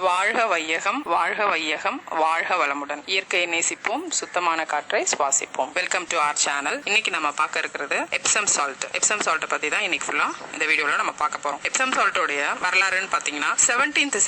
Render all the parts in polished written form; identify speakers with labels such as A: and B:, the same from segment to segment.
A: வாழ்க வையகம், வாழ்க வையகம், வாழ்க வளமுடன். இயற்கையை நேசிப்போம், சுத்தமான காற்றை சுவாசிப்போம். Welcome to our channel. இன்னைக்கு நம்ம பார்க்க இருக்கிறது எப்சம் சால்ட். எப்சம் சால்ட் பத்தி தான் இன்னைக்கு ஃபுல்லா இந்த வீடியோல நம்ம பார்க்க போறோம். எப்சம் சால்ட்டோடைய வரலாறுன்னு பாத்தீங்கன்னா 17th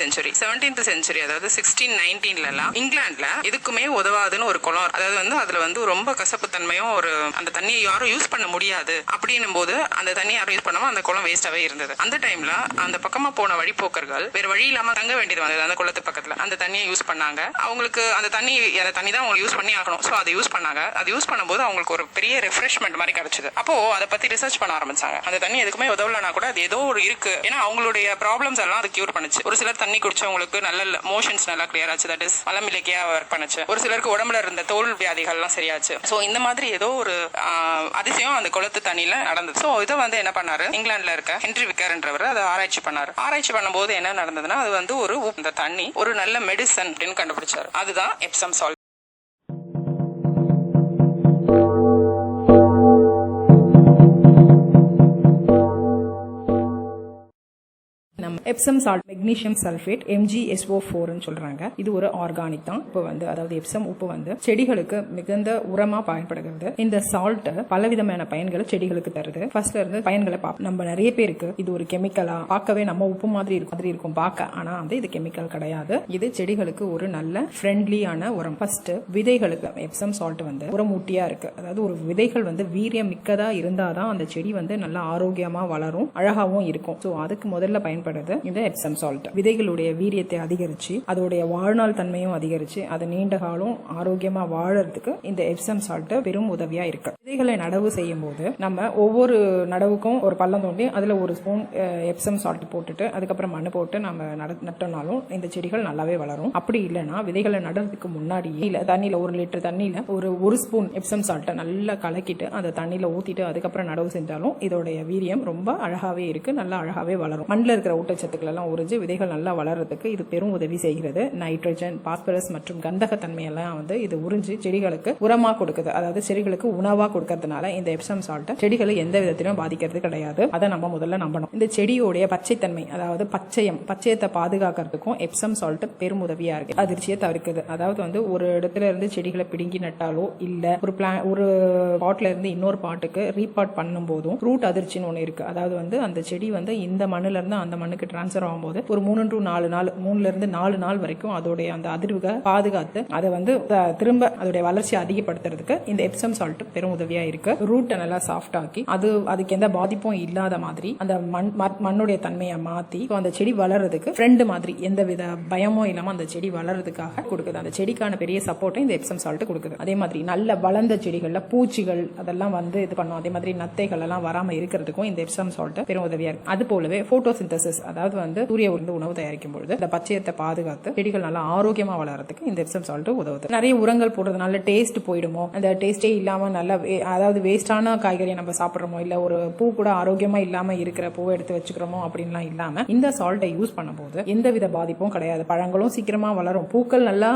A: செஞ்சுரி, அதாவது 1619 இங்கிலாந்துல எதுக்குமே உதவாதுன்னு ஒரு குளம், அதாவது அதுல ரொம்ப கசப்பு தன்மையும் ஒரு அந்த தண்ணியை யாரும் யூஸ் பண்ண முடியாது அப்படின்னும் போது அந்த தண்ணியை யாரும் யூஸ் பண்ணாம அந்த குளம் வேஸ்டாவே இருந்தது. அந்த டைம்ல அந்த பக்கமா போன வழிபோக்கர்கள் வேற வழி இல்லாம தங்க வேண்டியது வந்தது. அந்த குளத்து பக்கத்துல அந்த தண்ணியை யூஸ் பண்ணாங்க. அவங்களுக்கு அந்த தண்ணி தான் அவங்க யூஸ் பண்ணி ஆகணும். சோ அதை யூஸ் பண்ணாங்க. அது யூஸ் பண்ணும்போது அவங்களுக்கு ஒரு பெரிய ரெஃப்ரெஷ்மெண்ட் மாதிரி கிடைச்சது. அப்போ அதை பத்தி ரிசர்ச் பண்ண ஆரம்பிச்சாங்க. அந்த தண்ணி எதுக்குமே உதவலனா கூட அது ஏதோ ஒரு இருக்கு, ஏன்னா அவங்களுடைய ப்ராப்ளம்ஸ் எல்லாம் அது கியூர் பண்ணுச்சு. ஒரு சிலர் தண்ணி குடிச்சவங்களுக்கு நல்ல மோஷன்ஸ் நல்லா கிளியர் ஆச்சு, தட் இஸ் மலமிளக்கியா ஒர்க் பண்ணுச்சு. ஒரு சிலருக்கு உடம்புல இருந்த தோல் வியாதிகள் எல்லாம் சரியாச்சு. சோ இந்த மாதிரி ஏதோ ஒரு அதிசயம் அந்த குளத்து தண்ணியில நடந்தது. சோ இதை என்ன பண்ணாரு, இங்கிலாந்துல இருக்க ஹென்ரி விக்கர்ன்றவர் அதை ஆராய்ச்சி பண்ணாரு. ஆராய்ச்சி பண்ணும்போது என்ன நடந்ததுன்னா, அது ஒரு இந்த தண்ணி ஒரு நல்ல மெடிசன் அப்படின்னு கண்டுபிடிச்சாரு. அதுதான் Epsom salt.
B: Epsom salt magnesium sulphate MgSO4 சொல்றாங்க. இது ஒரு ஆர்கானிக் தான். இப்போ அதாவது எப்சம் உப்பு செடிகளுக்கு மிகுந்த உரமா பயன்படுகிறது. இந்த சால்ட் பலவிதமான பயன்களை செடிகளுக்கு தருது. ஃபர்ஸ்ட்ல இருந்து பயன்களை நம்ம நிறைய பேருக்கு இது ஒரு கெமிக்கலா பார்க்கவே நம்ம உப்பு மாதிரி இருக்கும் பார்க்க, ஆனா இது கெமிக்கல் கிடையாது. இது செடிகளுக்கு ஒரு நல்ல ஃப்ரெண்ட்லியான உரம். ஃபர்ஸ்ட் விதைகளுக்கு எப்சம் சால்ட் உரம் ஊட்டியா இருக்கு. அதாவது ஒரு விதைகள் வீரியம் மிக்கதா இருந்தாதான் அந்த செடி நல்லா ஆரோக்கியமா வளரும், அழகாவும் இருக்கும். ஸோ அதுக்கு முதல்ல பயன்படுது இந்த எப்சம் சால்ட். விதைகளுடைய வீரியத்தை அதிகரிச்சு அதோடைய வாழ்நாள் தன்மையும் அதிகரிச்சு அது நீண்ட காலம் ஆரோக்கியமா வாழறதுக்கு இந்த எப்சம் சால்ட் பெரும் உதவியா இருக்கு. விதைகளை நடவு செய்யும் போது நம்ம ஒவ்வொரு நடவுக்கும் ஒரு பள்ளம் தோண்டி அதுல ஒரு ஸ்பூன் எப்சம் சால்ட் போட்டுட்டு அதுக்கப்புறம் மண்ணு போட்டு நம்ம நட்டோம்னாலும் இந்த செடிகள் நல்லாவே வளரும். அப்படி இல்லைன்னா விதைகளை நடுறதுக்கு முன்னாடியே தண்ணியில 1 லிட்டர் தண்ணியில ஒரு ஸ்பூன் எப்சம் சால்ட்டை நல்லா கலக்கிட்டு அந்த தண்ணியில ஊத்திட்டு அதுக்கப்புறம் நடவு செஞ்சாலும் இதோடைய வீரியம் ரொம்ப அழகாவே இருக்கு, நல்லா அழகாவே வளரும். மண்ணில் இருக்கிற ஊட்டச்சத்துக்கள் எல்லாம் உறிஞ்சு விதைகள் நல்லா வளர்றதுக்கு இது பெரும் உதவி செய்கிறது. நைட்ரஜன், பாஸ்பரஸ் மற்றும் கந்தக தன்மையெல்லாம் இது உறிஞ்சு செடிகளுக்கு உரமா கொடுக்குது. அதாவது செடிகளுக்கு உணவா கொடுக்கறதுனால இந்த எப்சம் சால்ட் செடிகளை எந்த விதத்திலும் பாதிக்கிறது கிடையாது. அதை நம்ம முதல்ல நம்பணும். இந்த செடியோடைய பச்சைத்தன்மை, அதாவது பச்சையத்தை பாதுகாக்கிறதுக்கும் எப்சம் சால்ட் பெரும் உதவியா இருக்கு. அதிர்ச்சியை தவிர்க்குது. அதாவது ஒரு இடத்துல இருந்து செடிகளை பிடுங்கி நட்டாலோ இல்ல ஒரு பாட்ல இருந்து இன்னொரு பாட்டுக்கு ரீபாட் பண்ணும் போதும் ரூட் அதிர்ச்சின்னு ஒண்ணு இருக்கு. அதாவது அந்த செடி இந்த மண்ணுல இருந்து அந்த மண்ணுக்கு டிரான்ஸ்ஃபர் ஆகும்போது ஒரு 3 to 4 நாள் 3ல இருந்து 4 நாள் வரைக்கும் அதோடைய அந்த அதிர்வுகளை பாதுகாத்து அதை திரும்ப அதோடைய வளர்ச்சி அதிகப்படுத்துறதுக்கு இந்த எப்சம் சால்ட் பெரும் உதவியா இருக்கு. ரூட்டை நல்லா சாஃப்ட் ஆக்கி அதுக்கு எந்த பாதிப்பும் இல்லாத மாதிரி அந்த மண்ணுடைய தன்மையை மாத்தி அந்த செடி வளர்றதுக்கு ஃப்ரெண்டு மாதிரி எந்த வித பயமும் இல்லாம அந்த செடி வளர்றதுக்காக கொடுக்குது. அந்த செடிக்கான பெரிய சப்போர்ட்டை இந்த எப்சம் சால்ட் கொடுக்குது. அதே மாதிரி நல்ல வளர்ந்த செடிகள்ல பூச்சிகள் அதெல்லாம் இது பண்ணும். அதே மாதிரி நத்தைகள் எல்லாம் வராம இருக்கிறதுக்கும் இந்த எப்சம் சால்ட் பெரும் உதவியா இருக்கு. அது போலவே photosynthesis, அதாவது சூரிய உணவு தயாரிக்கும் பொழுது இந்த பச்சையத்தை பாதுகாத்து செடிகள் நல்லா ஆரோக்கியமா வளர்றதுக்கு இந்த எப்சம் சால்ட் உதவுது. நிறைய உரங்கள் போடுறதுனால டேஸ்ட் போயிடுமோ, அந்த டேஸ்டே இல்லாம நல்லா அதாவது வேஸ்டான காய்கறி நம்ம சாப்பிடுறோமோ இல்ல ஒரு பூ கூட ஆரோக்கியமா இல்லாம இருக்கிற பூவை எடுத்து வச்சுக்கிறோமோ அப்படின்லாம் இல்லாம இந்த சால்ட்டை யூஸ் பண்ணும்போது எந்தவித பாதிப்பும் கிடையாது. பழங்களும் சீக்கிரமா வளரும், பூக்கள் நல்லா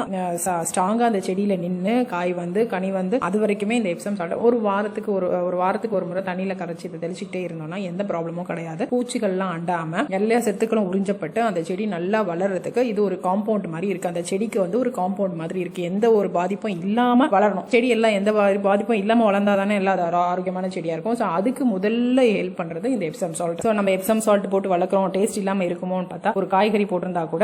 B: ஸ்ட்ராங்கா அந்த செடியில நின்று காய் கனி அது வரைக்குமே இந்த எப்சம் சால்ட் ஒரு வாரத்துக்கு ஒரு முறை தண்ணியில கரைச்சி தெளிச்சுக்கிட்டே இருந்தோம்னா எந்த ப்ராப்ளமும் கிடையாது. பூச்சிகள்லாம் அண்டாம எல்லா சத்துக்களும் உறிஞ்சப்பட்டு அந்த செடி நல்லா வளர்றதுக்கு இது ஒரு காம்பவுண்ட் மாதிரி இருக்கு. அந்த செடிக்கு ஒரு காம்பவுண்ட் மாதிரி இருக்கு. எந்த ஒரு பாதிப்பும் இல்லாம வளரணும். செடி எல்லாம் எந்த பாதிப்பும் இல்லாம வளர்ந்தாதானே எல்லா ஆரோக்கியமான செடியா இருக்கும். ஸோ அதுக்கு முதல்ல ஹெல்ப் பண்றது இந்த எப்சம் சால்ட். ஸோ நம்ம எப்சம் சால்ட் போட்டு வளர்க்குறோம், டேஸ்ட் இல்லாம இருக்குமோன்னு பார்த்தா ஒரு காய்கறி போட்டிருந்தா கூட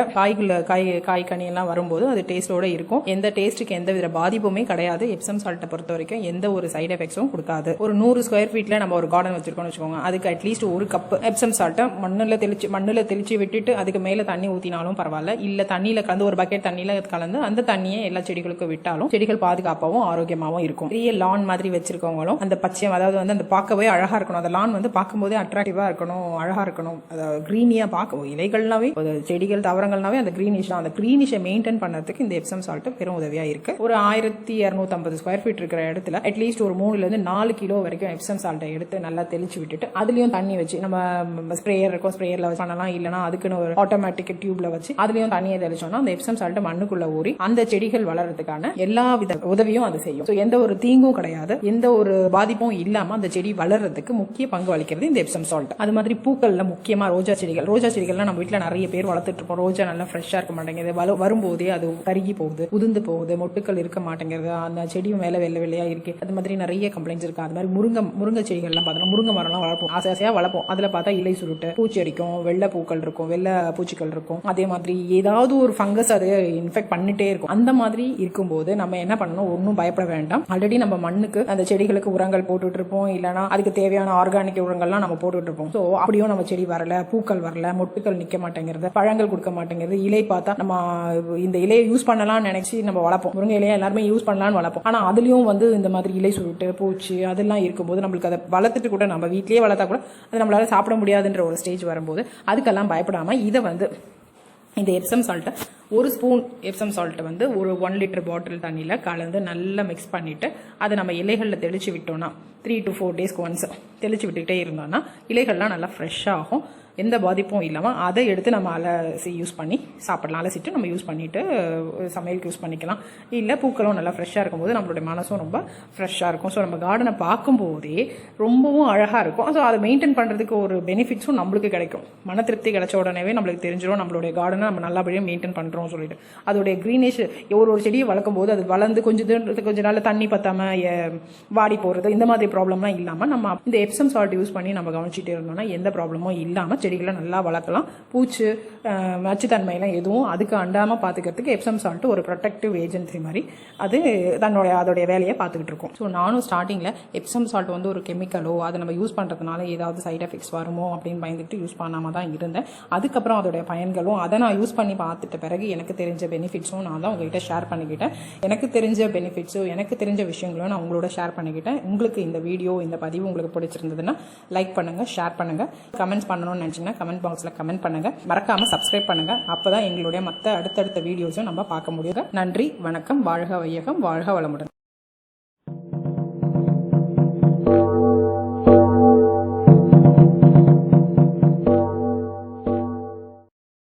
B: காய் கனி எல்லாம் வரும்போது அது டேஸ்டோட இருக்கும். எந்த டேஸ்ட்டுக்கு எந்த வித பாதிப்புமே கிடையாது. எப்சம் சால்ட்டை பொறுத்த வரைக்கும் எந்த ஒரு சைட் எஃபெக்ட்ஸும் கொடுக்காது. ஒரு 100 ஸ்கொயர் ஃபீட்ல நம்ம ஒரு கார்டன் வச்சிருக்கோம்னு வச்சுக்கோங்க, அதுக்கு அட்லீஸ்ட் 1 கப் எப்சம் சால்ட்டை மண்ணுல தெளிச்சு விட்டுட்டு அதுக்கு மேல தண்ணி ஊத்தினாலும் பரவாயில்ல, இல்ல தண்ணியில கலந்து ஒரு பக்கெட் தண்ணியில கலந்து அந்த தண்ணியை எல்லா செடிகளுக்கும் விட்டாலும் செடிகள் பாதுகாப்பாகவும் ஆரோக்கியமாகவும் இருக்கும். பெரிய லான் மாதிரி வச்சிருக்கவங்களும் அந்த பச்சை, அதாவது வந்து அந்த பார்க்கவே அழகா இருக்கணும், அந்த லான் வந்து பார்க்கும்போதே அட்ராக்டிவா இருக்கணும், அழகா இருக்கணும், கிரீனியா பார்க்க இலைகள்னாவே செடிகள் தாவரங்கள்னாவே அந்த கிரீனிஷ் தான். அந்த கிரீனிஷை மெயின்டைன் பண்ணறதுக்கு இந்த எப்சம் சால்ட் பெரும் உதவியா இருக்கு. ஒரு 1250 ஸ்கொயர் ஃபீட் இருக்கிற இடத்துல அட்லீஸ்ட் ஒரு 3 to 4 கிலோ வரைக்கும் எப்சம் சால்ட்டை எடுத்து நல்லா தெளிச்சு விட்டுட்டு அதுலயும் தண்ணி வச்சு, நம்ம ஸ்ப்ரேயர் இருக்கும், ஸ்ப்ரேயர்ல பண்ணலாம், இல்லைன்னா அதுக்குன்னு ஒரு ஆட்டோமேட்டிக் டியூப்ல வச்சு அதுலயும் தண்ணியை தெளிச்சோம்னா அந்த எப்சம் சால்ட் மண்ணுக்குள்ள ஊறி அந்த செடிகள் வளர்றதுக்கான எல்லா வித உதவியும் அது செய்யும். எந்த ஒரு தீங்கும் கிடையாது, எந்த ஒரு பாதிப்பும் இல்லாம அந்த செடி வளர்றதுக்கு முக்கிய பங்கு அளிக்கிறது இந்த எப்சம் சால்ட். அது மாதிரி பூக்கள்ல முக்கியமா ரோஜா செடிகள்லாம் நம்ம வீட்டுல நிறைய பேர் வளர்த்துட்டு இருப்போம். ரோஜா நல்லா ஃப்ரெஷ்ஷா இருக்க மாட்டேங்குது, வரும்போதே அது கருகி போகுது, உதிர்ந்து போகுது, மொட்டுக்கள் இருக்க மாட்டேங்கிறது, அந்த செடியும் மேல வெள்ளையா இருக்கு, அது மாதிரி நிறைய கம்ப்ளைண்ட்ஸ் இருக்கு. அது மாதிரி முருங்கை செடிகள்லாம் பார்த்தோம்னா முருங்கை மரம்லாம் வளர்ப்போம், ஆசையா வளர்ப்போம். அதுல பார்த்தா இலை சுருட்டு, பூச்சி அடிக்கும், வெள்ளை பூக்கள் இருக்கும், வெள்ளை பூச்சிகள் இருக்கும், அதே மாதிரி ஏதாவது ஒரு ஃபங்கஸ் அது இன்ஃபெக்ட் பண்ணிட்டே இருக்கும். அந்த மாதிரி இருக்கும்போது நம்ம என்ன பண்ணணும், ஒன்றும் பயப்பட வேண்டாம். ஆல்ரெடி நம்ம மண்ணுக்கு அந்த செடிகளுக்கு உரங்கள் போட்டுட்டு இருப்போம், இல்லைன்னா அதுக்கு தேவையான ஆர்கானிக் உரங்கள்லாம் நம்ம போட்டுட்டு இருப்போம். ஸோ அப்படியும் நம்ம செடி வரல, பூக்கள் வரல, மொட்டுக்கள் நிக்க மாட்டேங்கிறது, பழங்கள் கொடுக்க மாட்டேங்கிறது, இலை பார்த்தா நம்ம இந்த இலையை யூஸ் பண்ணலாம்னு நினைச்சு நம்ம வளர்ப்போம், முருங்கை இலையை எல்லாருமே யூஸ் பண்ணலாம்னு வளர்ப்போம். ஆனா அதுலயும் வந்து இந்த மாதிரி இலை சுருட்டு, பூச்சி அதெல்லாம் இருக்கும்போது நம்மளுக்கு அதை வளர்த்துட்டு கூட நம்ம வீட்லயே வளர்த்தா கூட அது நம்மளால சாப்பிட முடியாதுன்ற ஒரு ஸ்டேஜ் வரும்போது அதுக்கெல்லாம் பயப்படாம இதை வந்து இந்த எப்சம் சால்ட்டை ஒரு ஸ்பூன் எப்சம் சால்ட்டை வந்து ஒரு 1 லிட்டர் பாட்டில் தண்ணியில் கலந்து நல்லா மிக்ஸ் பண்ணிட்டு அதை நம்ம இலைகளில் தெளிச்சு விட்டோம்னா 3 to 4 டேஸ்க்கு ஒன்ஸ் தெளிச்சு விட்டுக்கிட்டே இருந்தோம்னா இலைகள்லாம் நல்லா ஃப்ரெஷ்ஷாக ஆகும், எந்த பாதிப்பும் இல்லாமல். அதை எடுத்து நம்ம அலசி யூஸ் பண்ணி சாப்பிடலாம். அலசிட்டு நம்ம யூஸ் பண்ணிட்டு சமையலுக்கு யூஸ் பண்ணிக்கலாம். இல்லை பூக்களும் நல்லா ஃப்ரெஷ்ஷாக இருக்கும்போது நம்மளுடைய மனசும் ரொம்ப ஃப்ரெஷ்ஷாக இருக்கும். ஸோ நம்ம கார்டனை பார்க்கும்போதே ரொம்பவும் அழகாக இருக்கும். ஸோ அதை மெயின்டைன் பண்ணுறதுக்கு ஒரு பெனிஃபிட்ஸும் நம்மளுக்கு கிடைக்கும். மன திருப்தி கிடைச்ச உடனே நம்மளுக்கு தெரிஞ்சிடும் நம்மளுடைய கார்டனை நம்ம நல்லபடியாக மெயின்டைன் பண்ணுறோம் சொல்லிட்டு. அதோடைய க்ரீனிஷ் ஒரு செடியை வளர்க்கும் போது அது வளர்ந்து கொஞ்ச நாள் தண்ணி பத்தாம வாடி போகிறது, இந்த மாதிரி ப்ராப்ளம்லாம் இல்லாமல் நம்ம இந்த எப்சம் சால்ட் யூஸ் பண்ணி நம்ம கவனிச்சுட்டே இருந்தோம்னா எந்த ப்ராப்ளமும் இல்லாமல் செடிகளை நல்லா வளர்க்கலாம். பூச்சி நச்சுத்தன்மையெல்லாம் எதுவும் அதுக்கு அண்டாமல் பார்த்துக்கிறதுக்கு எப்சம் சால்ட் ஒரு ப்ரொடெக்டிவ் ஏஜென்சி மாதிரி அது அதோடைய வேலையை பார்த்துக்கிட்டு இருக்கும். ஸோ நானும் ஸ்டார்டிங்கில் எப்சம் சால்ட் வந்து ஒரு கெமிக்கலோ அதை நம்ம யூஸ் பண்ணுறதுனால ஏதாவது சைட் எஃபெக்ட்ஸ் வருமோ அப்படின்னு பயந்துட்டு யூஸ் பண்ணாமல் தான் இருந்தேன். அதுக்கப்புறம் அதோடைய பயன்களும் அதை நான் யூஸ் பண்ணி பார்த்துட்ட பிறகு எனக்கு தெரிஞ்ச பெனிஃபிட்ஸும் நான் தான் உங்ககிட்ட ஷேர் பண்ணிக்கிட்டேன். எனக்கு தெரிஞ்ச பெனிஃபிட்ஸும் எனக்கு தெரிஞ்ச விஷயங்களும் நான் உங்களோட ஷேர் பண்ணிக்கிட்டேன். உங்களுக்கு இந்த வீடியோ இந்த பதிவு உங்களுக்கு பிடிச்சிருந்ததுன்னா லைக் பண்ணுங்க, ஷேர் பண்ணுங்க, கமெண்ட்ஸ் பண்ணணும்னு நினைச்சீங்கன்னா கமெண்ட் பாக்ஸில் கமெண்ட் பண்ணுங்க, மறக்காம சப்ஸ்கிரைப் பண்ணுங்க. அப்பதான் எங்களுடைய மற்ற அடுத்தடுத்த வீடியோஸும் நம்ம பார்க்க முடியும். நன்றி, வணக்கம், வாழ்க வையகம், வாழ்க வளமுடன்.